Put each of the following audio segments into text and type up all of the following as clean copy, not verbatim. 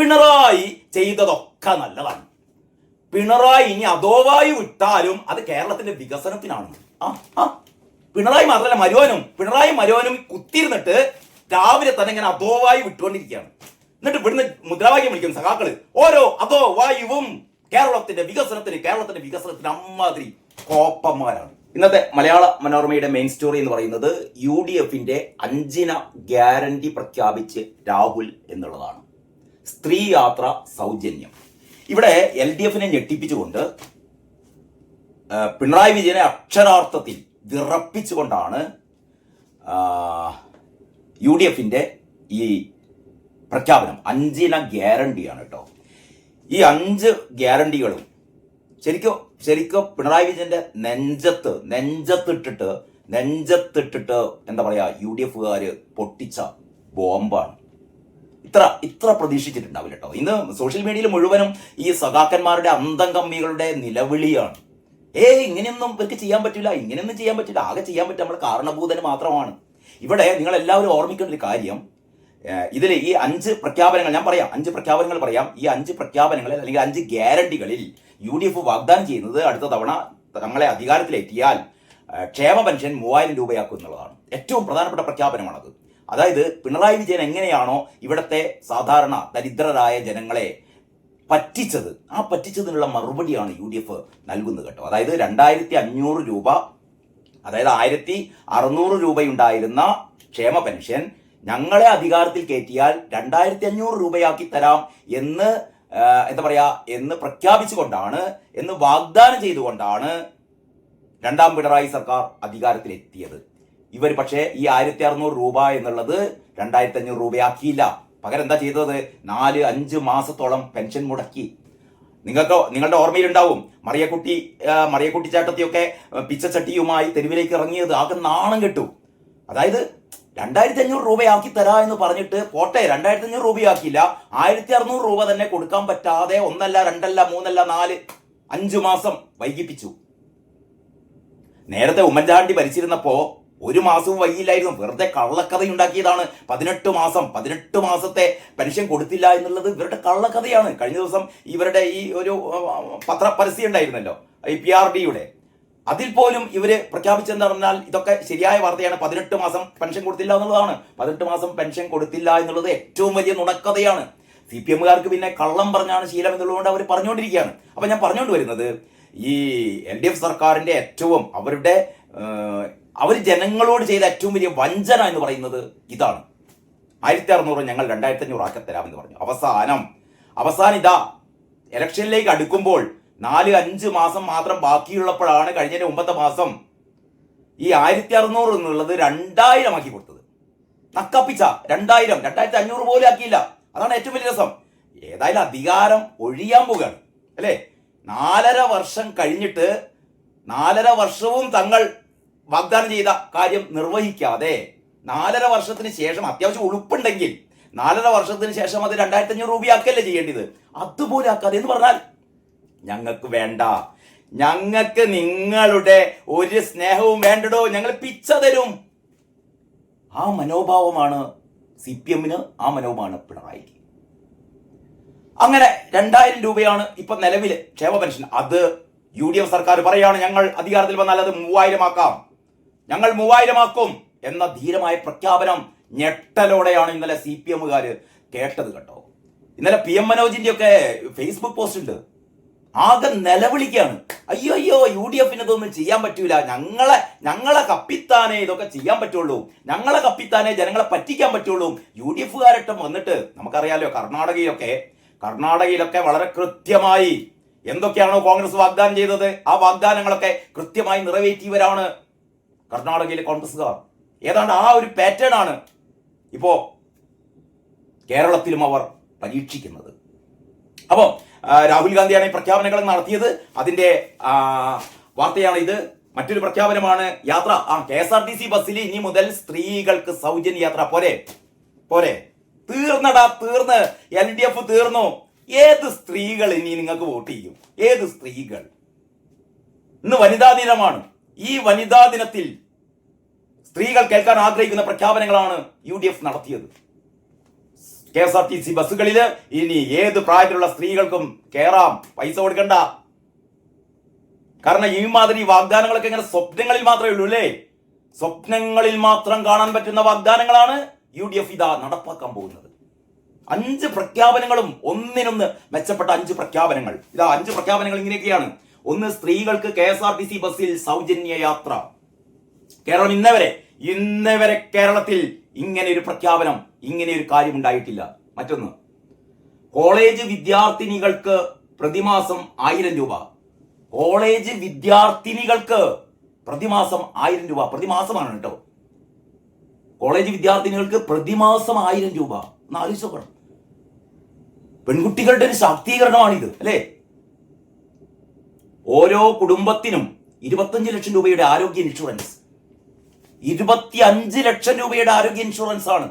പിണറായി ചെയ്തതൊക്കെ നല്ലതാണ്. പിണറായി ഇനി അധോവായു വിട്ടാലും അത് കേരളത്തിന്റെ വികസനത്തിനാണ്. പിണറായി മാത്രമല്ല, പിണറായി കുത്തിയിരുന്നിട്ട് രാവിലെ തന്നെ ഇങ്ങനെ അധോവായു വിട്ടുകൊണ്ടിരിക്കുകയാണ്. എന്നിട്ട് ഇവിടുന്ന് മുദ്രാവാക്യം വിളിക്കും സഖാക്കള്, ഓരോ അധോവായുവും കേരളത്തിന്റെ വികസനത്തിന് അമ്മാതിരി കോപ്പന്മാരാണ്. ഇന്നത്തെ മലയാള മനോരമയുടെ മെയിൻ സ്റ്റോറി എന്ന് പറയുന്നത് UDFന്റെ 5 ഗ്യാരണ്ടി പ്രഖ്യാപിച്ച് രാഹുൽ എന്നുള്ളതാണ്. സ്ത്രീ യാത്ര സൗജന്യം. ഇവിടെ LDFനെ ഞെട്ടിപ്പിച്ചുകൊണ്ട് പിണറായി വിജയനെ അക്ഷരാർത്ഥത്തിൽ വിറപ്പിച്ചുകൊണ്ടാണ് UDFന്റെ ഈ പ്രഖ്യാപനം. 5 ഗ്യാരണ്ടിയാണ് കേട്ടോ. ഈ 5 ഗ്യാരണ്ടികളും ശരിക്കും പിണറായി വിജയന്റെ നെഞ്ചത്തിട്ടിട്ട് എന്താ പറയാ, UDFകാര് പൊട്ടിച്ച ബോംബാണ്. ഇത്ര പ്രതീക്ഷിച്ചിട്ടുണ്ടാവില്ല കേട്ടോ. ഇന്ന് സോഷ്യൽ മീഡിയയിൽ മുഴുവനും ഈ സഖാക്കന്മാരുടെ അന്തം കമ്മികളുടെ നിലവിളിയാണ്. ഇങ്ങനെയൊന്നും ഇവർക്ക് ചെയ്യാൻ പറ്റില്ല, ആകെ ചെയ്യാൻ പറ്റും നമ്മുടെ കാരണഭൂതന് മാത്രമാണ്. ഇവിടെ നിങ്ങൾ എല്ലാവരും ഓർമ്മിക്കേണ്ട ഒരു കാര്യം, ഇതിൽ ഈ 5 പ്രഖ്യാപനങ്ങൾ ഞാൻ പറയാം, 5 പ്രഖ്യാപനങ്ങൾ പറയാം. ഈ 5 പ്രഖ്യാപനങ്ങളിൽ അല്ലെങ്കിൽ 5 ഗ്യാരണ്ടികളിൽ UDF വാഗ്ദാനം ചെയ്യുന്നത് അടുത്ത തവണ തങ്ങളെ അധികാരത്തിലെത്തിയാൽ ക്ഷേമ പെൻഷൻ 3000 രൂപയാക്കും എന്നുള്ളതാണ്. ഏറ്റവും പ്രധാനപ്പെട്ട പ്രഖ്യാപനമാണത്. അതായത് പിണറായി വിജയൻ എങ്ങനെയാണോ ഇവിടുത്തെ സാധാരണ ദരിദ്രരായ ജനങ്ങളെ പറ്റിച്ചത്, ആ പറ്റിച്ചതിനുള്ള മറുപടിയാണ് UDF നൽകുന്നത് കേട്ടോ. അതായത് 2500 രൂപ, അതായത് 1600 രൂപയുണ്ടായിരുന്ന ക്ഷേമ പെൻഷൻ ഞങ്ങളെ അധികാരത്തിൽ കയറ്റിയാൽ 2500 രൂപയാക്കി തരാം എന്ന് എന്ന് പ്രഖ്യാപിച്ചുകൊണ്ടാണ്, എന്ന് വാഗ്ദാനം ചെയ്തുകൊണ്ടാണ് രണ്ടാം പിണറായി സർക്കാർ അധികാരത്തിലെത്തിയത്. ഇവർ പക്ഷേ ഈ 1600 രൂപ എന്നുള്ളത് 2500 രൂപയാക്കിയില്ല. പകരം എന്താ ചെയ്തത്? 4-5 മാസത്തോളം പെൻഷൻ മുടക്കി. നിങ്ങളുടെ ഓർമ്മയിലുണ്ടാവും മറിയക്കുട്ടി ചേട്ടത്തിയൊക്കെ പിച്ചച്ചട്ടിയുമായി തെരുവിലേക്ക് ഇറങ്ങിയത്. ആകെ നാണം കെട്ടു. അതായത് 2500 രൂപയാക്കി തരാ എന്ന് പറഞ്ഞിട്ട് പോട്ടെ, 2500 രൂപയാക്കിയില്ല, 1600 രൂപ തന്നെ കൊടുക്കാൻ പറ്റാതെ 1 2 3 4 5 മാസം വൈകിപ്പിച്ചു. നേരത്തെ ഉമ്മൻചാണ്ടി ഭരിച്ചിരുന്നപ്പോ 1 മാസവും വൈകില്ലായിരുന്നു. വെറുതെ കള്ളക്കഥയുണ്ടാക്കിയതാണ്. 18 മാസത്തെ പെൻഷൻ കൊടുത്തില്ല എന്നുള്ളത് ഇവരുടെ കള്ളക്കഥയാണ്. കഴിഞ്ഞ ദിവസം ഇവരുടെ ഈ ഒരു പരസ്യം ഉണ്ടായിരുന്നല്ലോ, ഈ PRDയുടെ, അതിൽ പോലും ഇവര് പ്രഖ്യാപിച്ചെന്ന് പറഞ്ഞാൽ ഇതൊക്കെ ശരിയായ വാർത്തയാണ്. 18 മാസം പെൻഷൻ കൊടുത്തില്ല എന്നുള്ളതാണ്. 18 മാസം പെൻഷൻ കൊടുത്തില്ല എന്നുള്ളത് ഏറ്റവും വലിയ നുണക്കഥയാണ്. CPMകാർക്ക് പിന്നെ കള്ളം പറഞ്ഞാണ് ശീലം എന്നുള്ളതുകൊണ്ട് അവർ പറഞ്ഞുകൊണ്ടിരിക്കുകയാണ്. അപ്പൊ ഞാൻ പറഞ്ഞുകൊണ്ട് വരുന്നത്, ഈ LDF സർക്കാരിന്റെ ഏറ്റവും അവർ ജനങ്ങളോട് ചെയ്ത ഏറ്റവും വലിയ വഞ്ചന എന്ന് പറയുന്നത് ഇതാണ്. 1600 ഞങ്ങൾ 2500 ആക്കി തരാമെന്ന് പറഞ്ഞു. അവസാനം ഇതാ ഇലക്ഷനിലേക്ക് അടുക്കുമ്പോൾ 4-5 മാസം മാത്രം ബാക്കിയുള്ളപ്പോഴാണ് കഴിഞ്ഞ മുമ്പത്തെ മാസം ഈ 1600 എന്നുള്ളത് 2000 ആക്കി കൊടുത്തത്. നക്കപ്പിച്ച 2500 പോലും ആക്കിയില്ല. അതാണ് ഏറ്റവും വലിയ രസം. ഏതായാലും അധികാരം ഒഴിയാൻ പോവുകയാണ് അല്ലേ. 4.5 വർഷം കഴിഞ്ഞിട്ട് 4.5 വർഷവും തങ്ങൾ വാഗ്ദാനം ചെയ്ത കാര്യം നിർവഹിക്കാതെ 4.5 വർഷത്തിന് ശേഷം അത്യാവശ്യം ഉളുപ്പുണ്ടെങ്കിൽ 4.5 വർഷത്തിന് ശേഷം അത് 2500 രൂപയാക്കല്ലേ ചെയ്യേണ്ടത്. അതുപോലെ ആക്കാതെ എന്ന് പറഞ്ഞാൽ ഞങ്ങൾക്ക് വേണ്ട, ഞങ്ങൾക്ക് നിങ്ങളുടെ ഒരു സ്നേഹവും വേണ്ടടോ, ഞങ്ങൾ പിച്ച തരും. ആ മനോഭാവമാണ് CPMന്, ആ മനോഭാവമാണ് പിണറായിക്ക്. അങ്ങനെ 2000 രൂപയാണ് ഇപ്പൊ നിലവിൽ ക്ഷേമ പെൻഷൻ. അത് UDF സർക്കാർ പറയാണ്, ഞങ്ങൾ അധികാരത്തിൽ വന്നാൽ അത് 3000 ആക്കാം, ഞങ്ങൾ 3000 ആക്കും എന്ന ധീരമായ പ്രഖ്യാപനം ഞെട്ടലോടെയാണ് ഇന്നലെ CPMകാര് കേട്ടത് കേട്ടോ. ഇന്നലെ PM മനോജിന്റെ ഒക്കെ ഫേസ്ബുക്ക് പോസ്റ്റ് ഉണ്ട്. ആകെ നിലവിളിക്കാണ്, അയ്യോ UDFന് ഇതൊന്നും ചെയ്യാൻ പറ്റൂല, ഞങ്ങളെ കപ്പിത്താനേ ഇതൊക്കെ ചെയ്യാൻ പറ്റുള്ളൂ, ഞങ്ങളെ കപ്പിത്താനേ ജനങ്ങളെ പറ്റിക്കാൻ പറ്റുള്ളൂ. UDFകാരട്ടം വന്നിട്ട് നമുക്കറിയാലോ, കർണാടകയിലൊക്കെ വളരെ കൃത്യമായി എന്തൊക്കെയാണോ കോൺഗ്രസ് വാഗ്ദാനം ചെയ്തത്, ആ വാഗ്ദാനങ്ങളൊക്കെ കൃത്യമായി നിറവേറ്റിയവരാണ് കർണാടകയിലെ കോൺഗ്രസ്സുകാർ. ഏതാണ്ട് ആ ഒരു പാറ്റേൺ ആണ് ഇപ്പോ കേരളത്തിലും അവർ പരീക്ഷിക്കുന്നത്. അപ്പോ രാഹുൽ ഗാന്ധിയാണ് ഈ പ്രഖ്യാപനങ്ങൾ നടത്തിയത്. അതിന്റെ വാർത്തയാണ് ഇത്. മറ്റൊരു പ്രഖ്യാപനമാണ് യാത്ര. KSRTC ബസ്സിൽ ഇനി മുതൽ സ്ത്രീകൾക്ക് സൗജന്യ യാത്ര. പോരെ തീർന്ന് LDF തീർന്നു. ഏത് സ്ത്രീകൾ ഇനി നിങ്ങൾക്ക് വോട്ട് ചെയ്യും? ഏത് സ്ത്രീകൾ? ഇന്ന് വനിതാ ദിനമാണ്. ഈ വനിതാ ദിനത്തിൽ സ്ത്രീകൾ കേൾക്കാൻ ആഗ്രഹിക്കുന്ന പ്രഖ്യാപനങ്ങളാണ് UDF നടത്തിയത്. KSRTC ബസ്സുകളിൽ ഇനി ഏത് പ്രായത്തിലുള്ള സ്ത്രീകൾക്കും കയറാം, പൈസ കൊടുക്കണ്ട. കാരണം ഈ മാതിരി വാഗ്ദാനങ്ങളൊക്കെ ഇങ്ങനെ സ്വപ്നങ്ങളിൽ മാത്രമേ ഉള്ളൂ അല്ലേ? സ്വപ്നങ്ങളിൽ മാത്രം കാണാൻ പറ്റുന്ന വാഗ്ദാനങ്ങളാണ് UDF ഇതാ നടപ്പാക്കാൻ പോകുന്നത്. 5 പ്രഖ്യാപനങ്ങളും ഒന്നിനൊന്ന് മെച്ചപ്പെട്ട 5 പ്രഖ്യാപനങ്ങൾ. ഇതാ 5 പ്രഖ്യാപനങ്ങൾ ഇങ്ങനെയൊക്കെയാണ്. 1, സ്ത്രീകൾക്ക് KSRTC ബസ്സിൽ സൗജന്യ യാത്ര. കേരളം ഇന്നവരെ കേരളത്തിൽ ഇങ്ങനെ ഒരു പ്രഖ്യാപനം, ഇങ്ങനെ ഒരു കാര്യം ഉണ്ടായിട്ടില്ല. മറ്റൊന്ന്, കോളേജ് വിദ്യാർത്ഥിനികൾക്ക് പ്രതിമാസം 1000 രൂപ. കോളേജ് വിദ്യാർത്ഥിനികൾക്ക് പ്രതിമാസം 1000 രൂപ. പ്രതിമാസമാണ് കേട്ടോ. കോളേജ് വിദ്യാർത്ഥിനികൾക്ക് പ്രതിമാസം 1000 രൂപ. ഒന്ന് ആലോചിച്ചോക്കണം. പെൺകുട്ടികളുടെ ഒരു ശാക്തീകരണമാണിത് അല്ലേ? ഓരോ കുടുംബത്തിനും 25 ലക്ഷം രൂപയുടെ ആരോഗ്യ ഇൻഷുറൻസ്. 25 ലക്ഷം രൂപയുടെ ആരോഗ്യ ഇൻഷുറൻസ് ആണ്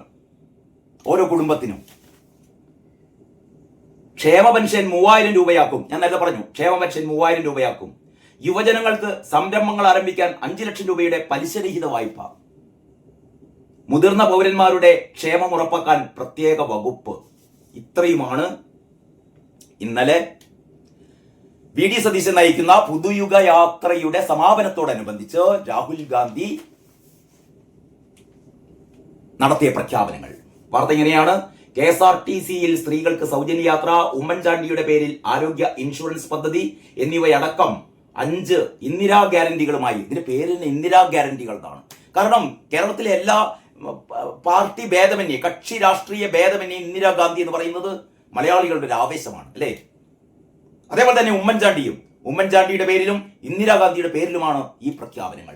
ഓരോ കുടുംബത്തിനും. ക്ഷേമ പെൻഷൻ 3000 രൂപയാക്കും. ഞാൻ നേരത്തെ പറഞ്ഞു, ക്ഷേമ പെൻഷൻ 3000 രൂപയാക്കും. യുവജനങ്ങൾക്ക് സംരംഭങ്ങൾ ആരംഭിക്കാൻ 5 ലക്ഷം രൂപയുടെ പലിശരഹിത വായ്പ. മുതിർന്ന പൗരന്മാരുടെ ക്ഷേമം ഉറപ്പാക്കാൻ പ്രത്യേക വകുപ്പ്. ഇത്രയുമാണ് ഇന്നലെ VD സതീശൻ നയിക്കുന്ന പുതുയുഗ യാത്രയുടെ സമാപനത്തോടനുബന്ധിച്ച് രാഹുൽ ഗാന്ധി നടത്തിയ പ്രഖ്യാപനങ്ങൾ. വാർത്ത ഇങ്ങനെയാണ്: KSRTCയിൽ സ്ത്രീകൾക്ക് സൗജന്യ യാത്ര, ഉമ്മൻചാണ്ടിയുടെ പേരിൽ ആരോഗ്യ ഇൻഷുറൻസ് പദ്ധതി എന്നിവയടക്കം 5 ഇന്ദിരാ ഗ്യാരണ്ടികളുമായി. ഇതിന്റെ പേര് തന്നെ ഇന്ദിരാ ഗ്യാരണ്ടികൾ എന്നാണ്. കാരണം കേരളത്തിലെ എല്ലാ പാർട്ടി ഭേദമന്യേ, കക്ഷി രാഷ്ട്രീയ ഭേദമന്യേ ഇന്ദിരാഗാന്ധി എന്ന് പറയുന്നത് മലയാളികളുടെ ഒരു ആവേശമാണ് അല്ലേ? അതേപോലെ തന്നെ ഉമ്മൻചാണ്ടിയുടെ പേരിലും ഇന്ദിരാഗാന്ധിയുടെ പേരിലുമാണ് ഈ പ്രഖ്യാപനങ്ങൾ.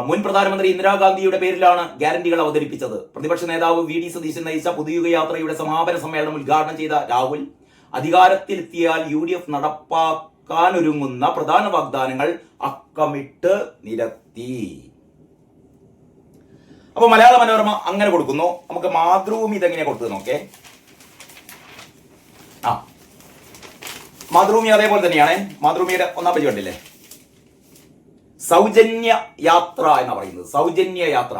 മുൻ പ്രധാനമന്ത്രി ഇന്ദിരാഗാന്ധിയുടെ പേരിലാണ് ഗ്യാരണ്ടികൾ അവതരിപ്പിച്ചത്. പ്രതിപക്ഷ നേതാവ് VD സതീശൻ നയിച്ച പുതുയുഗ യാത്രയുടെ സമാപന സമ്മേളനം ഉദ്ഘാടനം ചെയ്ത രാഹുൽ അധികാരത്തിലെത്തിയാൽ UDF നടപ്പാക്കാനൊരുങ്ങുന്ന പ്രധാന വാഗ്ദാനങ്ങൾ അക്കമിട്ട് നിരത്തി. അപ്പൊ മലയാള മനോരമ അങ്ങനെ കൊടുക്കുന്നു. നമുക്ക് മാതൃഭൂമി ഇതെങ്ങനെ കൊടുത്തത് നോക്കേ. മാതൃഭൂമി അതേപോലെ തന്നെയാണ്. മാതൃഭൂമിയുടെ 1-ാം പേജ് കണ്ടില്ലേ? സൗജന്യ യാത്ര എന്ന് പറയുന്നത്. സൗജന്യ യാത്ര,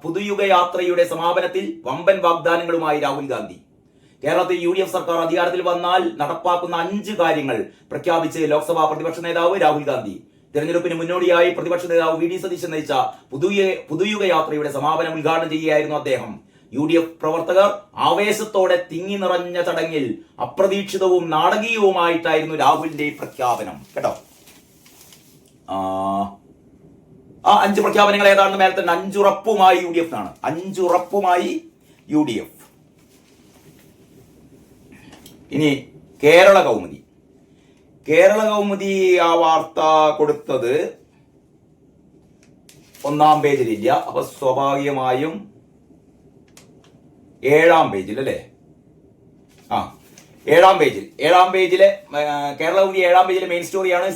പുതുയുഗ യാത്രയുടെ സമാപനത്തിൽ വമ്പൻ വാഗ്ദാനങ്ങളുമായി രാഹുൽ ഗാന്ധി. കേരളത്തിൽ UDF സർക്കാർ അധികാരത്തിൽ വന്നാൽ നടപ്പാക്കുന്ന 5 കാര്യങ്ങൾ പ്രഖ്യാപിച്ച് ലോക്സഭാ പ്രതിപക്ഷ നേതാവ് രാഹുൽ ഗാന്ധി. തെരഞ്ഞെടുപ്പിന് മുന്നോടിയായി പ്രതിപക്ഷ നേതാവ് VD സതീശൻ നയിച്ച പുതുയുഗ യാത്രയുടെ സമാപനം ഉദ്ഘാടനം ചെയ്യുകയായിരുന്നു അദ്ദേഹം. UDF പ്രവർത്തകർ ആവേശത്തോടെ തിങ്ങി നിറഞ്ഞ ചടങ്ങിൽ അപ്രതീക്ഷിതവും നാടകീയവുമായിട്ടായിരുന്നു രാഹുലിന്റെ പ്രഖ്യാപനം കേട്ടോ. ആ 5 പ്രഖ്യാപനങ്ങൾ ഏതാണെന്ന് മേലെ തന്നെ 5 ഉറപ്പുമായി UDF ആണ്. 5 ഉറപ്പുമായി UDF. ഇനി കേരള കൗമുദി ആ വാർത്ത കൊടുത്തത് 1-ാം പേജിലില്ല. അപ്പൊ സ്വാഭാവികമായും 7-ാം പേജിൽ അല്ലേ? 7-ാം പേജിലെ കേരള കൗമുദി 7-ാം പേജിലെ മെയിൻ സ്റ്റോറിയാണ്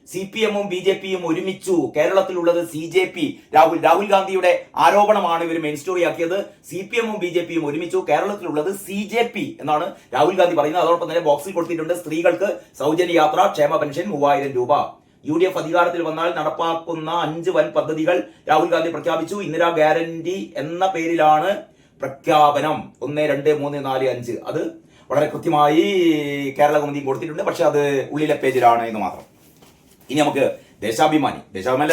CPM-ഉം BJP-യും ഒരുമിച്ചു. കേരളത്തിലുള്ളത് CJP. രാഹുൽ ഗാന്ധിയുടെ ആരോപണമാണ് ഇവർ മെയിൻ സ്റ്റോറി ആക്കിയത്. CPM-ഉം BJP-യും ഒരുമിച്ചു, കേരളത്തിലുള്ളത് CJP എന്നാണ് രാഹുൽ ഗാന്ധി പറയുന്നത്. അതോടൊപ്പം തന്നെ ബോക്സിൽ കൊടുത്തിട്ടുണ്ട് സ്ത്രീകൾക്ക് സൗജന്യ യാത്ര, ക്ഷേമ പെൻഷൻ 3000 രൂപ. UDF അധികാരത്തിൽ വന്നാൽ നടപ്പാക്കുന്ന 5 വൻ പദ്ധതികൾ രാഹുൽ ഗാന്ധി പ്രഖ്യാപിച്ചു. ഇന്ദിരാ ഗ്യാരണ്ടി എന്ന പേരിലാണ് പ്രഖ്യാപനം. 1, 2, 3, 4, 5. അത് വളരെ കൃത്യമായി കേരള കൗമുദിയും കൊടുത്തിട്ടുണ്ട്. പക്ഷെ അത് ഉള്ളിലെ പേജിലാണ് എന്ന് മാത്രം. ഇനി നമുക്ക് ദേശാഭിമാനി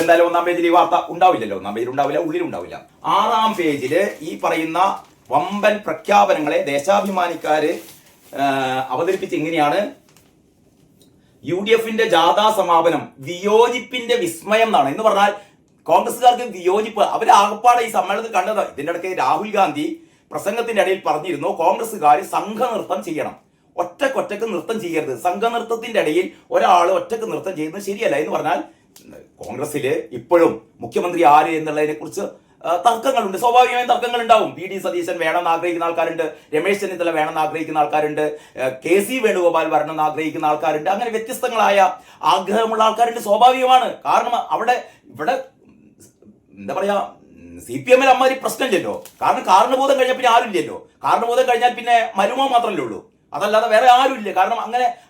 എന്തായാലും 1-ാം പേജിൽ ഈ വാർത്ത ഉണ്ടാവില്ലല്ലോ. 1-ാം പേജിൽ ഉണ്ടാവില്ല, ഉള്ളിലുണ്ടാവില്ല. 6-ാം പേജില് ഈ പറയുന്ന വമ്പൻ പ്രഖ്യാപനങ്ങളെ ദേശാഭിമാനിക്കാര് അവതരിപ്പിച്ച് ഇങ്ങനെയാണ്: UDF-ന്റെ ജാഥാ സമാപനം വിയോജിപ്പിന്റെ വിസ്മയം എന്നാണ്. എന്ന് പറഞ്ഞാൽ കോൺഗ്രസ്സുകാർക്ക് വിയോജിപ്പ്. അവർ ആകപ്പാടെ ഈ സമ്മേളനത്തിൽ കണ്ടത്. ഇതിന്റെ ഇടയ്ക്ക് രാഹുൽ ഗാന്ധി പ്രസംഗത്തിന്റെ ഇടയിൽ പറഞ്ഞിരുന്നു സംഘനൃത്തം ചെയ്യണം, ഒറ്റക്ക് നൃത്തം ചെയ്യരുത്. സംഘനൃത്തത്തിന്റെ ഇടയിൽ ഒരാൾ ഒറ്റക്ക് നൃത്തം ചെയ്യുന്നത് ശരിയല്ല എന്ന് പറഞ്ഞാൽ കോൺഗ്രസില് ഇപ്പോഴും മുഖ്യമന്ത്രി ആര് എന്നുള്ളതിനെ കുറിച്ച് തർക്കങ്ങളുണ്ട്. സ്വാഭാവികമായും തർക്കങ്ങൾ ഉണ്ടാവും. VD സതീശൻ വേണമെന്ന് ആഗ്രഹിക്കുന്ന ആൾക്കാരുണ്ട്, രമേശ് ചെന്നിത്തല വേണമെന്ന് ആഗ്രഹിക്കുന്ന ആൾക്കാരുണ്ട്, KC വേണുഗോപാൽ വരണമെന്ന് ആഗ്രഹിക്കുന്ന ആൾക്കാരുണ്ട്. അങ്ങനെ വ്യത്യസ്തങ്ങളായ ആഗ്രഹമുള്ള ആൾക്കാരുണ്ട്. സ്വാഭാവികമാണ്. കാരണം ഇവിടെ എന്താ പറയാ, CPM-ൽ അമ്മാതിരി പ്രശ്നമില്ലല്ലോ. കാരണം കാരണബോധം കഴിഞ്ഞാൽ പിന്നെ ആരുമില്ലല്ലോ. കാരണബോധം കഴിഞ്ഞാൽ പിന്നെ മരുമോ മാത്രമല്ലേ ഉള്ളൂ, അതല്ലാതെ വേറെ ആരുമില്ല. കാരണം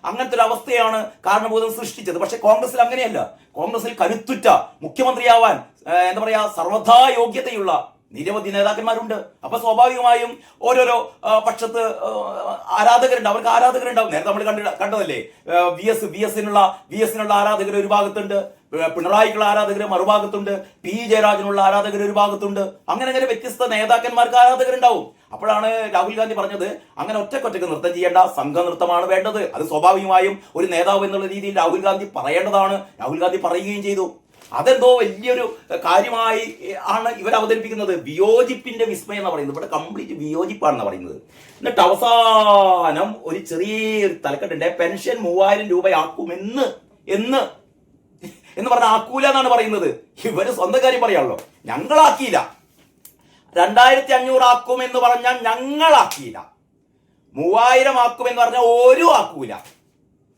അങ്ങനത്തെ ഒരു അവസ്ഥയാണ് കാരണബോധം സൃഷ്ടിച്ചത്. പക്ഷെ കോൺഗ്രസിൽ അങ്ങനെയല്ല. കോൺഗ്രസിൽ കരുത്തുറ്റ മുഖ്യമന്ത്രിയാവാൻ എന്താ പറയാ സർവ്വഥാ യോഗ്യതയുള്ള നിരവധി നേതാക്കന്മാരുണ്ട്. അപ്പൊ സ്വാഭാവികമായും ഓരോരോ പക്ഷത്ത് ആരാധകരുണ്ട്, അവർക്ക് ആരാധകരുണ്ടാവും. നേരത്തെ നമ്മൾ കണ്ടതല്ലേ, വി എസിനുള്ള ആരാധകർ ഒരു ഭാഗത്തുണ്ട്, പിണറായിക്കുള്ള ആരാധകർ മറുഭാഗത്തുണ്ട്, പി ജയരാജനുള്ള ആരാധകർ ഒരു ഭാഗത്തുണ്ട്. അങ്ങനെ വ്യത്യസ്ത നേതാക്കന്മാർക്ക് ആരാധകരുണ്ടാവും. അപ്പോഴാണ് രാഹുൽ ഗാന്ധി പറഞ്ഞത് അങ്ങനെ ഒറ്റക്കൊറ്റക്ക് നൃത്തം ചെയ്യേണ്ട, സംഘനൃത്തമാണ് വേണ്ടത്. അത് സ്വാഭാവികമായും ഒരു നേതാവ് എന്നുള്ള രീതിയിൽ രാഹുൽ ഗാന്ധി പറയേണ്ടതാണ്. രാഹുൽ ഗാന്ധി പറയുകയും ചെയ്തു. അതെന്തോ വലിയൊരു കാര്യമായി ആണ് ഇവർ അവതരിപ്പിക്കുന്നത്. വിയോജിപ്പിന്റെ വിസ്മയം എന്ന് പറയുന്നത് ഇവിടെ കംപ്ലീറ്റ് വിയോജിപ്പാണെന്ന് പറയുന്നത്. എന്നിട്ട് അവസാനം ഒരു ചെറിയൊരു തലക്കെട്ടുണ്ട്, പെൻഷൻ 3000 രൂപയാക്കുമെന്ന് എന്ന് പറഞ്ഞാൽ ആക്കൂല എന്നാണ് പറയുന്നത്. ഇവര് സ്വന്തം കാര്യം പറയാണല്ലോ. ഞങ്ങളാക്കിയില്ല, 2500 ആക്കുമെന്ന് പറഞ്ഞാൽ ഞങ്ങളാക്കിയില്ല, 3000 ആക്കുമെന്ന് പറഞ്ഞാൽ ഒരു ആക്കൂല.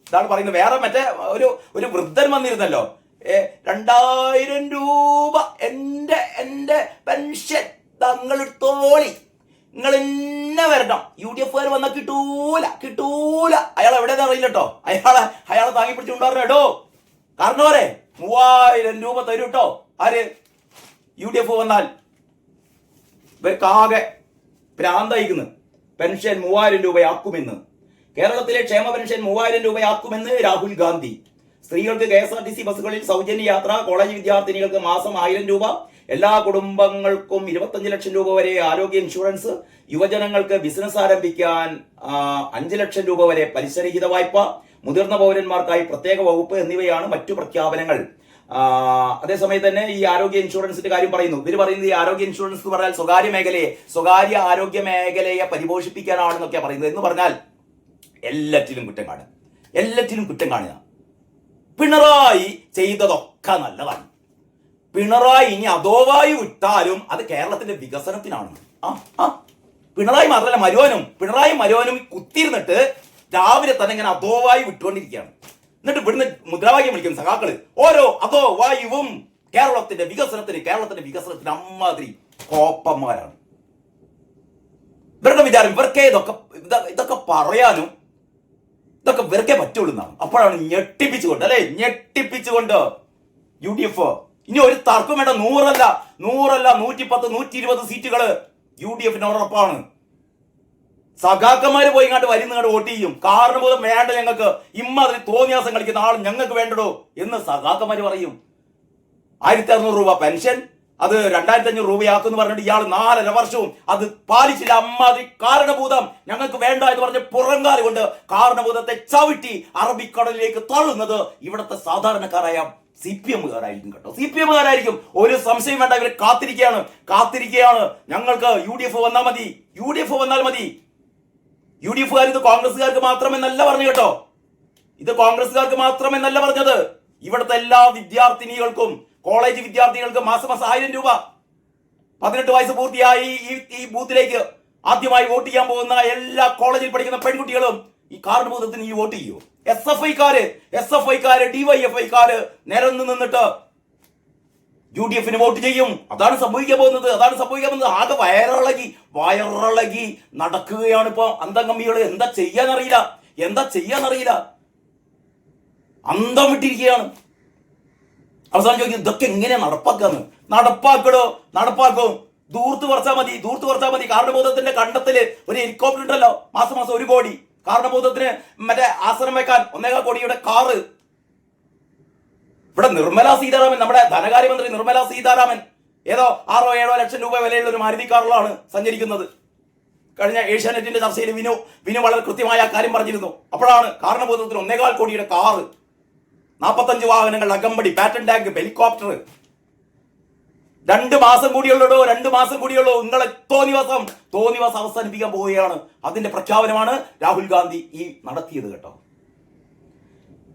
ഇതാണ് പറയുന്നത്. വേറെ മറ്റേ ഒരു വൃദ്ധൻ വന്നിരുന്നല്ലോ, 2000 രൂപ എന്റെ പെൻഷൻ തങ്ങളെടുത്തോളി, നിങ്ങൾ എന്നെ വരണം, UDF വന്നാൽ കിട്ടൂല. അയാൾ എവിടെയെന്ന് അറിയില്ല കേട്ടോ. അയാളെ താങ്ങി പിടിച്ചുകൊണ്ടുവരണം കേട്ടോ. കാരണം 3000 രൂപ തരും കേട്ടോ. ആര്? UDF വന്നാൽ. ഇവർക്കാകെ ഭ്രാന്തയിക്കുന്നു. പെൻഷൻ 3000 രൂപയാക്കുമെന്ന്, കേരളത്തിലെ ക്ഷേമ പെൻഷൻ 3000 രൂപയാക്കുമെന്ന് രാഹുൽ ഗാന്ധി. സ്ത്രീകൾക്ക് KSRTC ബസ്സുകളിൽ സൗജന്യ യാത്ര, കോളേജ് വിദ്യാർത്ഥിനികൾക്ക് മാസം 1000 രൂപ, എല്ലാ കുടുംബങ്ങൾക്കും 25 ലക്ഷം രൂപ വരെ ആരോഗ്യ ഇൻഷുറൻസ്, യുവജനങ്ങൾക്ക് ബിസിനസ് ആരംഭിക്കാൻ 5 ലക്ഷം രൂപ വരെ പലിശരഹിത വായ്പ, മുതിർന്ന പൗരന്മാർക്കായി പ്രത്യേക വകുപ്പ് എന്നിവയാണ് മറ്റു പ്രഖ്യാപനങ്ങൾ. അതേസമയത്ത് തന്നെ ഈ ആരോഗ്യ ഇൻഷുറൻസിന്റെ കാര്യം പറയുന്നു. ഇവർ പറയുന്നത് ഈ ആരോഗ്യ ഇൻഷുറൻസ് എന്ന് പറഞ്ഞാൽ സ്വകാര്യ ആരോഗ്യ മേഖലയെ പരിപോഷിപ്പിക്കാനാണെന്നൊക്കെയാണ് പറയുന്നത്. എന്ന് പറഞ്ഞാൽ എല്ലാറ്റിലും കുറ്റം കാണുക. പിണറായി ചെയ്തതൊക്കെ നല്ലതാണ്. പിണറായി ഇനി അധോവായു വിട്ടാലും അത് കേരളത്തിന്റെ വികസനത്തിനാണ്. പിണറായി മാത്രമല്ല, മരുവനും കുത്തിയിരുന്നിട്ട് രാവിലെ തന്നെ ഇങ്ങനെ അധോവായു വിട്ടുകൊണ്ടിരിക്കുകയാണ്. എന്നിട്ട് ഇവിടുന്ന് മുദ്രാവാക്യം വിളിക്കും സഖാക്കള്, ഓരോ അധോവായുവും കേരളത്തിന്റെ വികസനത്തിന് അമ്മാതിരി കോപ്പന്മാരാണ്. ഇവരുടെ വിചാരം ഇവർക്കേ ഇതൊക്കെ പറയാനും ഇതൊക്കെ ഇവർക്കേ പറ്റുള്ളൂ എന്നാണ്. അപ്പോഴാണ് ഞെട്ടിപ്പിച്ചുകൊണ്ട് UDF ഇനി ഒരു തർക്കം വേണ്ട, 100 അല്ല 110 120 സീറ്റുകള് UDF ഉറപ്പാണ്. സഖാക്കന്മാര് പോയി ഇങ്ങോട്ട് വരുന്നങ്ങോട്ട് വോട്ട് ചെയ്യും. കാരണബോധം വേണ്ട ഞങ്ങൾക്ക്, ഇമ്മാതിരി തോന്നിയാസം കളിക്കുന്ന ആൾ ഞങ്ങൾക്ക് വേണ്ടടോ എന്ന് സഖാക്കന്മാര് പറയും. 1600 രൂപ പെൻഷൻ അത് 2500 രൂപയാക്കുമെന്ന് പറഞ്ഞിട്ട് ഇയാൾ 4.5 വർഷവും അത് പാലിച്ചില്ല. അമ്മാതിരി കാരണഭൂതം ഞങ്ങൾക്ക് വേണ്ട എന്ന് പറഞ്ഞ് പുറങ്കാല് കൊണ്ട് കാരണഭൂതത്തെ ചവിട്ടി അറബിക്കടലിലേക്ക് തള്ളുന്നത് ഇവിടുത്തെ സാധാരണക്കാരായ CPM-കാരായിരിക്കും കേട്ടോ. CPM-കാരായിരിക്കും, ഒരു സംശയം വേണ്ട. ഇവർ കാത്തിരിക്കുകയാണ്. ഞങ്ങൾക്ക് UDF വന്നാൽ മതി, UDF-കാർ ഇത് കോൺഗ്രസ്സുകാർക്ക് മാത്രമെന്നല്ല പറഞ്ഞു കേട്ടോ. ഇത് കോൺഗ്രസ്സുകാർക്ക് മാത്രമെന്നല്ല പറഞ്ഞത്. ഇവിടുത്തെ എല്ലാ വിദ്യാർത്ഥിനികൾക്കും, കോളേജ് വിദ്യാർത്ഥികൾക്കും മാസം 1000 രൂപ. 18 വയസ്സ് പൂർത്തിയായി ഈ ബൂത്തിലേക്ക് ആദ്യമായി വോട്ട് ചെയ്യാൻ പോകുന്ന എല്ലാ കോളേജിൽ പഠിക്കുന്ന പെൺകുട്ടികളും ഈ കാരണഭൂതത്തിന് ഈ വോട്ട് ചെയ്യൂ. SFI-കാര് DYFI-കാര് നിരന്ന് നിന്നിട്ട് UDF-ന് വോട്ട് ചെയ്യും. അതാണ് സംഭവിക്കാൻ പോകുന്നത്. ആകെ വയറിളകി നടക്കുകയാണ് ഇപ്പൊ അന്തംഗമ്മികള്. എന്താ ചെയ്യാന്നറിയില്ല, അന്തം വിട്ടിരിക്കുകയാണ്. അവസാനം ചോദിക്കും, ഇതൊക്കെ എങ്ങനെയാ നടപ്പാക്കും. ദൂർത്ത് കുറച്ചാൽ മതി. കാരണബോധത്തിന്റെ കണ്ടത്തില് ഒരു ഹെലികോപ്റ്റർ ഉണ്ടല്ലോ, മാസം 1 കോടി. കാരണബോധത്തിന് മറ്റേ ആസനം വെക്കാൻ 1.25 കോടിയുടെ കാറ്. ഇവിടെ നമ്മുടെ ധനകാര്യമന്ത്രി നിർമ്മല സീതാരാമൻ ഏതോ 6-7 ലക്ഷം രൂപ വിലയുള്ള ഒരു മാരുതി കാറിലാണ് സഞ്ചരിക്കുന്നത്. കഴിഞ്ഞ ഏഷ്യാനെറ്റിന്റെ ചർച്ചയിൽ വിനു വളരെ കൃത്യമായ കാര്യം പറഞ്ഞിരുന്നു. അപ്പോഴാണ് കാരണബോധത്തിന് 1.25 കോടിയുടെ കാറ്, 45 വാഹനങ്ങൾ, അകമ്പടി, പാറ്റൻ ടാങ്ക്, ഹെലികോപ്റ്റർ. 2 മാസം കൂടിയുള്ളൂ. നിങ്ങളെ തോന്നിവാസം അവസാനിപ്പിക്കാൻ പോവുകയാണ്. അതിന്റെ പ്രഖ്യാപനമാണ് രാഹുൽ ഗാന്ധി ഈ നടത്തിയത് കേട്ടോ.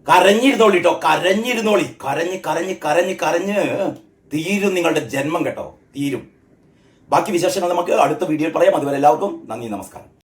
കരഞ്ഞിരുന്നോളി. കരഞ്ഞ് തീരും നിങ്ങളുടെ ജന്മം കേട്ടോ, തീരും. ബാക്കി വിശേഷങ്ങൾ നമുക്ക് അടുത്ത വീഡിയോയിൽ പറയാം. അതുവരെ എല്ലാവർക്കും നന്ദി, നമസ്കാരം.